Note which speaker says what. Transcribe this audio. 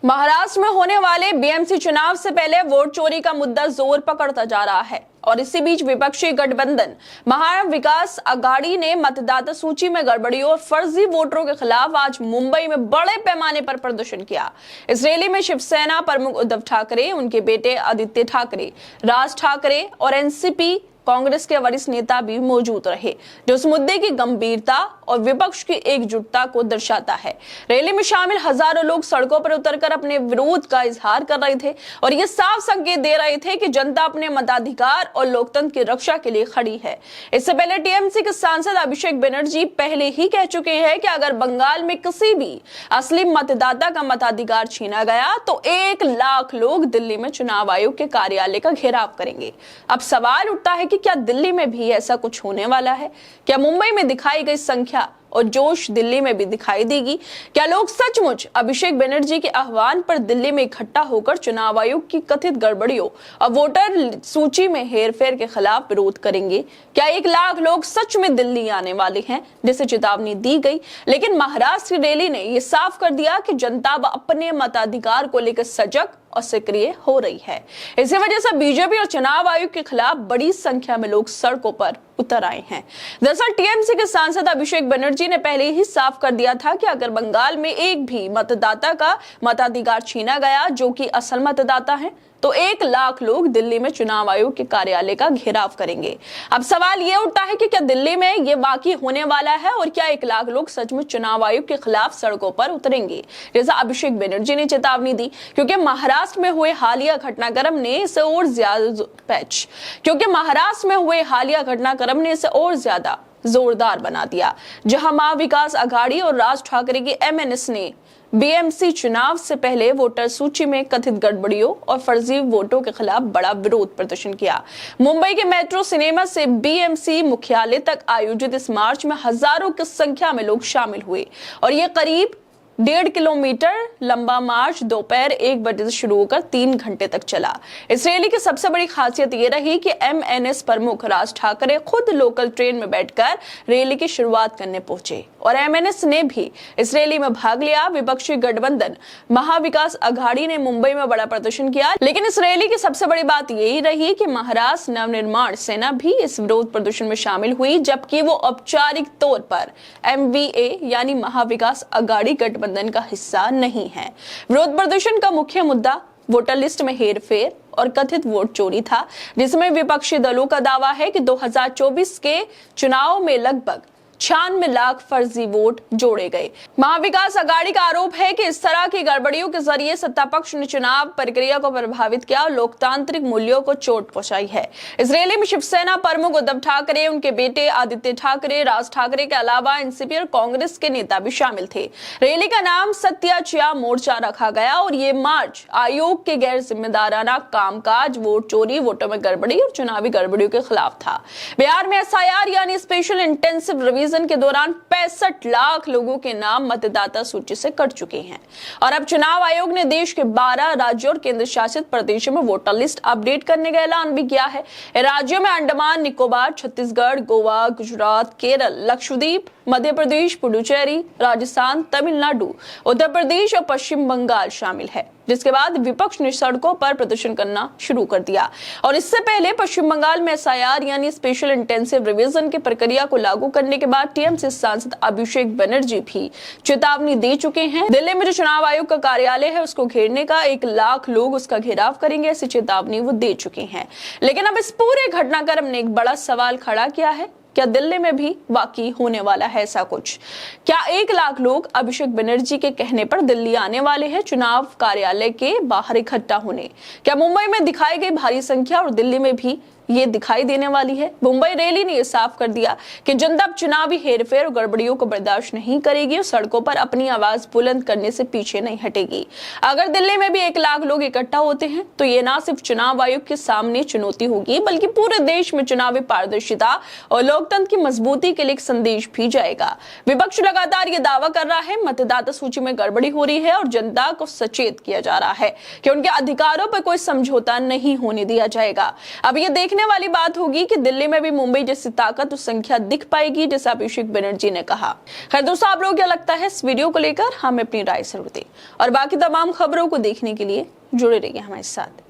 Speaker 1: महाराष्ट्र में होने वाले बीएमसी चुनाव से पहले वोट चोरी का मुद्दा जोर पकड़ता जा रहा है और इसी बीच विपक्षी गठबंधन महाविकास आघाड़ी ने मतदाता सूची में गड़बड़ियों और फर्जी वोटरों के खिलाफ आज मुंबई में बड़े पैमाने पर प्रदर्शन किया। इस रैली में शिवसेना प्रमुख उद्धव ठाकरे, उनके बेटे आदित्य ठाकरे, राज ठाकरे और एनसीपी कांग्रेस के वरिष्ठ नेता भी मौजूद रहे, जो इस मुद्दे की गंभीरता और विपक्ष की एकजुटता को दर्शाता है। रैली में शामिल हजारों लोग सड़कों पर उतरकर अपने विरोध का इजहार कर रहे थे और ये साफ संकेत दे रहे थे कि जनता अपने मताधिकार और लोकतंत्र की रक्षा के लिए खड़ी है। इससे पहले टीएमसी के सांसद अभिषेक बनर्जी पहले ही कह चुके हैं कि अगर बंगाल में किसी भी असली मतदाता का मताधिकार छीना गया तो 1 लाख लोग दिल्ली में चुनाव आयोग के कार्यालय का घेराव करेंगे। अब सवाल उठता है कि क्या दिल्ली में भी ऐसा कुछ होने वाला है? क्या मुंबई में दिखाई गई संख्या और जोश दिल्ली में भी दिखाई देगी? क्या लोग सचमुच अभिषेक बनर्जी के आह्वान पर दिल्ली में इकट्ठा होकर चुनाव आयोग की कथित गड़बड़ियों और वोटर सूची में हेरफेर के खिलाफ विरोध करेंगे? क्या 1 लाख लोग सच में दिल्ली आने वाले हैं, जिसे चेतावनी दी गई? लेकिन महाराष्ट्र की रैली ने यह साफ कर दिया कि जनता अपने मताधिकार को लेकर सजग और सक्रिय हो रही है। इसी वजह से बीजेपी और चुनाव आयोग के खिलाफ बड़ी संख्या में लोग सड़कों पर उतर आए हैं। दरअसल टीएमसी के सांसद अभिषेक बनर्जी ने पहले ही साफ कर दिया था कि अगर बंगाल में एक भी मतदाता का मताधिकार छीना गया जो कि असल मतदाता है, तो 1 लाख लोग दिल्ली में चुनाव आयोग के कार्यालय का घेराव करेंगे। अब सवाल यह उठता है कि क्या दिल्ली में ये वाकई होने वाला है और क्या 1 लाख लोग सचमुच चुनाव आयोग के खिलाफ सड़कों पर उतरेंगे, जैसा अभिषेक बनर्जी ने चेतावनी दी? क्योंकि महाराष्ट्र में हुए हालिया घटनाक्रम ने इसे और ज्यादा जोरदार बना दिया, जहां महाविकास आघाड़ी और राज ठाकरे के एमएनएस ने बीएमसी चुनाव से पहले वोटर सूची में कथित गड़बड़ियों और फर्जी वोटों के खिलाफ बड़ा विरोध प्रदर्शन किया। मुंबई के मेट्रो सिनेमा से बीएमसी मुख्यालय तक आयोजित इस मार्च में हजारों की संख्या में लोग शामिल हुए और ये करीब 1.5 किलोमीटर लंबा मार्च दोपहर 1 बजे से शुरू होकर 3 घंटे तक चला। इस रैली की सबसे बड़ी खासियत ये रही कि एमएनएस प्रमुख राज ठाकरे खुद लोकल ट्रेन में बैठकर रैली की शुरुआत करने पहुंचे और एमएनएस ने भी इस रैली में भाग लिया। विपक्षी गठबंधन महाविकास आघाड़ी ने मुंबई में बड़ा प्रदर्शन किया, लेकिन इस रैली की सबसे बड़ी बात यही रही कि महाराष्ट्र नवनिर्माण सेना भी इस विरोध प्रदर्शन में शामिल हुई, जबकि वो औपचारिक तौर पर एमवीए यानी महाविकास आघाड़ी गठबंधन का हिस्सा नहीं है। विरोध प्रदर्शन का मुख्य मुद्दा वोटर लिस्ट में हेरफेर और कथित वोट चोरी था, जिसमें विपक्षी दलों का दावा है कि 2024 के चुनाव में लगभग 96 लाख फर्जी वोट जोड़े गए। महाविकास आघाड़ी का आरोप है कि इस तरह की गड़बड़ियों के जरिए सत्ता पक्ष ने चुनाव प्रक्रिया को प्रभावित किया और लोकतांत्रिक मूल्यों को चोट पहुंचाई है। इस रैली में शिवसेना प्रमुख उद्धव ठाकरे, उनके बेटे आदित्य ठाकरे, राज ठाकरे के अलावा एनसीपी और कांग्रेस के नेता भी शामिल थे। रैली का नाम सत्याग्रह मोर्चा रखा गया और ये मार्च आयोग के गैर जिम्मेदाराना कामकाज, वोट चोरी, वोटों में गड़बड़ी और चुनावी गड़बड़ियों के खिलाफ था। बिहार में एसआईआर यानी स्पेशल इंटेंसिव रिवीजन के दौरान 65 लाख लोगों के नाम मतदाता सूची से कट चुके हैं और अब चुनाव आयोग ने देश के 12 राज्यों और केंद्र शासित प्रदेशों में वोटर लिस्ट अपडेट करने का ऐलान भी किया है। राज्यों में अंडमान निकोबार, छत्तीसगढ़, गोवा, गुजरात, केरल, लक्षद्वीप, मध्य प्रदेश, पुडुचेरी, राजस्थान, तमिलनाडु, उत्तर प्रदेश और पश्चिम बंगाल शामिल है। जिसके बाद विपक्ष ने सड़कों पर प्रदर्शन करना शुरू कर दिया और इससे पहले पश्चिम बंगाल में एसआईआर यानी स्पेशल इंटेंसिव रिवीजन की प्रक्रिया को लागू करने के बाद टीएमसी सांसद अभिषेक बनर्जी भी चेतावनी दे चुके हैं। दिल्ली में जो चुनाव आयोग का कार्यालय है उसको घेरने का 1 लाख लोग उसका घेराव करेंगे, ऐसी चेतावनी वो दे चुके हैं। लेकिन अब इस पूरे घटनाक्रम ने एक बड़ा सवाल खड़ा किया है, क्या दिल्ली में भी वाकई होने वाला है ऐसा कुछ? क्या 1 लाख लोग अभिषेक बनर्जी के कहने पर दिल्ली आने वाले हैं चुनाव कार्यालय के बाहर इकट्ठा होने? क्या मुंबई में दिखाई गई भारी संख्या और दिल्ली में भी ये दिखाई देने वाली है? मुंबई रैली ने यह साफ कर दिया कि जनता चुनावी हेरफेर और गड़बड़ियों को बर्दाश्त नहीं करेगी और सड़कों पर अपनी आवाज बुलंद करने से पीछे नहीं हटेगी। अगर दिल्ली में भी 1 लाख लोग इकट्ठा होते हैं तो ये ना सिर्फ चुनाव आयोग के सामने चुनौती होगी, बल्कि पूरे देश में चुनावी पारदर्शिता और लोकतंत्र की मजबूती के लिए एक संदेश भी जाएगा। विपक्ष लगातार ये दावा कर रहा है मतदाता सूची में गड़बड़ी हो रही है और जनता को सचेत किया जा रहा है कि उनके अधिकारों पर कोई समझौता नहीं होने दिया जाएगा। अब ये देख देखने वाली बात होगी कि दिल्ली में भी मुंबई जैसी ताकत और संख्या दिख पाएगी, जैसा अभिषेक बनर्जी ने कहा। खैर दोस्तों, आप लोगों को क्या लगता है इस वीडियो को लेकर? हमें अपनी राय जरूर दें और बाकी तमाम खबरों को देखने के लिए जुड़े रहिए हमारे साथ।